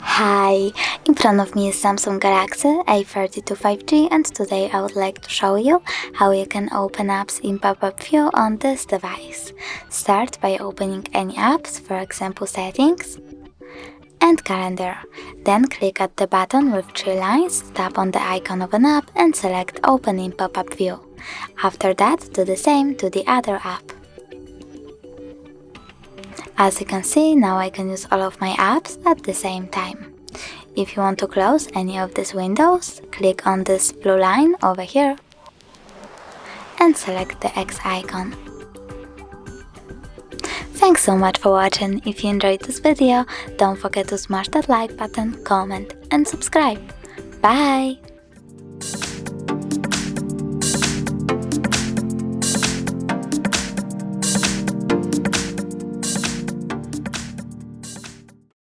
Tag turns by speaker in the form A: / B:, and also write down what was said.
A: Hi, in front of me is Samsung Galaxy A32 5G, and today I would like to show you how you can open apps in pop-up view on this device. Start by opening any apps, for example Settings and Calendar. Then click at the button with 3 lines, tap on the icon of an app and select Open in pop-up view. After that, do the same to the other app. As you can see, now I can use all of my apps at the same time. If you want to close any of these windows, click on this blue line over here and select the X icon. Thanks so much for watching. If you enjoyed this video, don't forget to smash that like button, comment and subscribe. Bye!